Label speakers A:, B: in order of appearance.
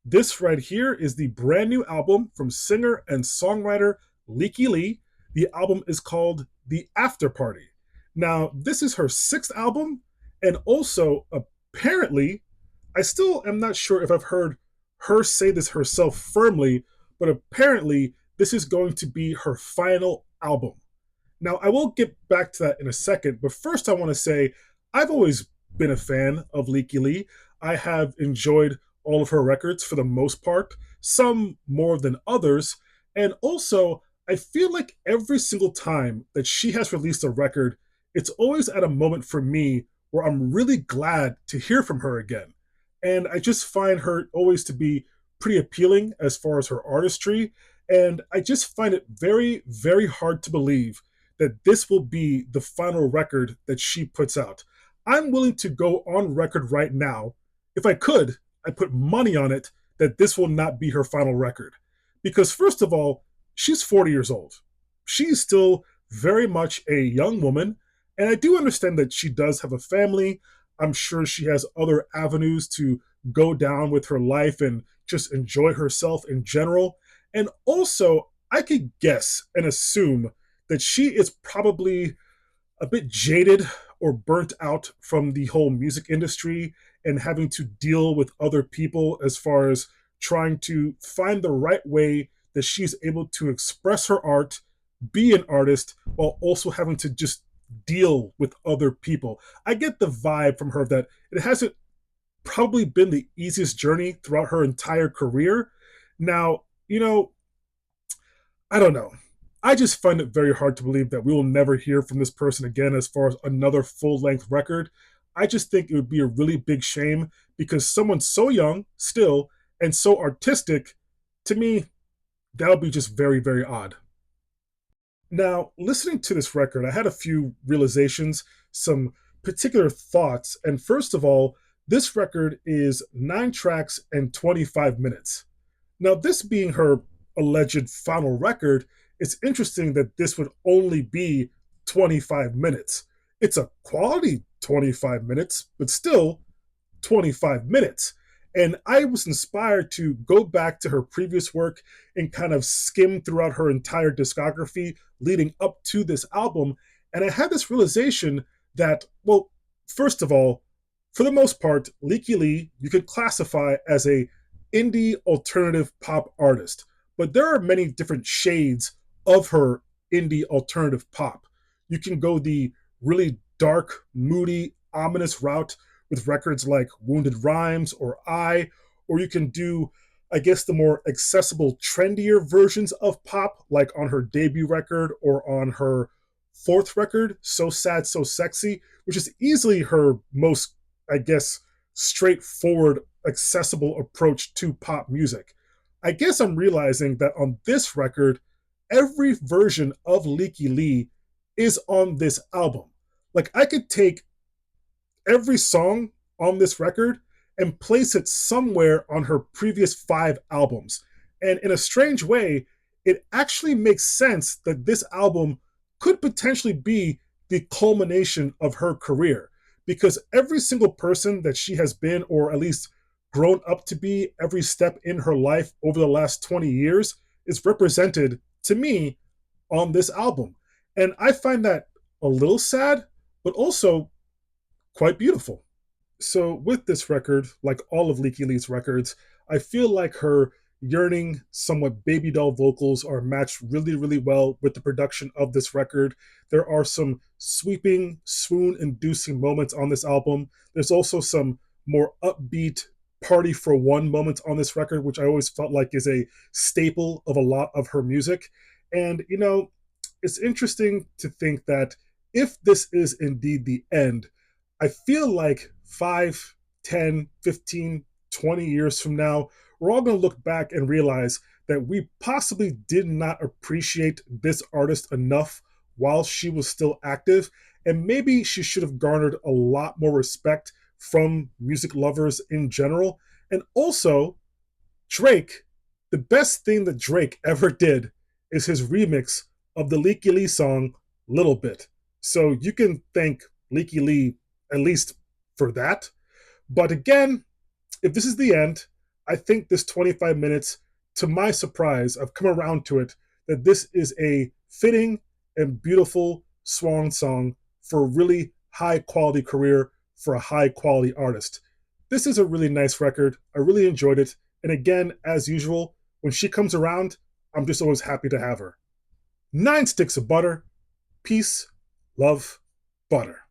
A: This right here is the brand new album from singer and songwriter Lykke. The album is called The Afterparty. Now, this is her sixth album, and also apparently, I still am not sure if I've heard her say this herself firmly, but apparently, this is going to be her final album. Now, I will get back to that in a second, but first, I want to say I've always been a fan of Lykke. I have enjoyed all of her records for the most part, some more than others, and also I feel like every single time that she has released a record, it's always at a moment for me where I'm really glad to hear from her again. And I just find her always to be pretty appealing as far as her artistry. And I just find it very, very hard to believe that this will be the final record that she puts out. I'm willing to go on record right now. If I could, I put money on it that this will not be her final record. Because, first of all, she's 40 years old. She's still very much a young woman. And I do understand that she does have a family. I'm sure she has other avenues to go down with her life and just enjoy herself in general. And also, I could guess and assume that she is probably a bit jaded or burnt out from the whole music industry and having to deal with other people as far as trying to find the right way that she's able to express her art, be an artist, while also having to just deal with other people. I get the vibe from her that it hasn't probably been the easiest journey throughout her entire career. Now, I don't know. I just find it very hard to believe that we will never hear from this person again as far as another full length record. I just think it would be a really big shame because someone so young still and so artistic, to me, that would be just very, very odd. Now, listening to this record, I had a few realizations, some particular thoughts. And first of all, this record is 9 tracks and 25 minutes. Now, this being her alleged final record, it's interesting that this would only be 25 minutes. It's a quality 25 minutes, but still 25 minutes. And I was inspired to go back to her previous work and kind of skim throughout her entire discography leading up to this album. And I had this realization that, well, first of all, for the most part, Lykke you could classify as a indie alternative pop artist. But there are many different shades of her indie alternative pop. You can go the really dark, moody, ominous route with records like Wounded Rhymes or or you can do, I guess, the more accessible, trendier versions of pop, like on her debut record or on her fourth record, So Sad, So Sexy, which is easily her most, I guess, straightforward, accessible approach to pop music. I guess I'm realizing that on this record, every version of Lykke is on this album. Like, I could take every song on this record and place it somewhere on her previous 5 albums. And in a strange way, it actually makes sense that this album could potentially be the culmination of her career because every single person that she has been, or at least grown up to be every step in her life over the last 20 years, is represented to me on this album. And I find that a little sad, but also quite beautiful. So with this record, like all of Lykke records, I feel like her yearning, somewhat baby doll vocals are matched really, really well with the production of this record. There are some sweeping, swoon-inducing moments on this album. There's also some more upbeat party for one moments on this record, which I always felt like is a staple of a lot of her music. And, it's interesting to think that if this is indeed the end, I feel like 5, 10, 15, 20 years from now, we're all going to look back and realize that we possibly did not appreciate this artist enough while she was still active. And maybe she should have garnered a lot more respect from music lovers in general. And also, Drake, the best thing that Drake ever did is his remix of the Lykke song, Little Bit. So you can thank Lykke at least for that. But again, if this is the end, I think this 25 minutes, to my surprise, I've come around to it that this is a fitting and beautiful swan song for a really high quality career for a high quality artist. This is a really nice record. I really enjoyed it. And again, as usual, when she comes around, I'm just always happy to have her. 9 sticks of butter. Peace, love, butter.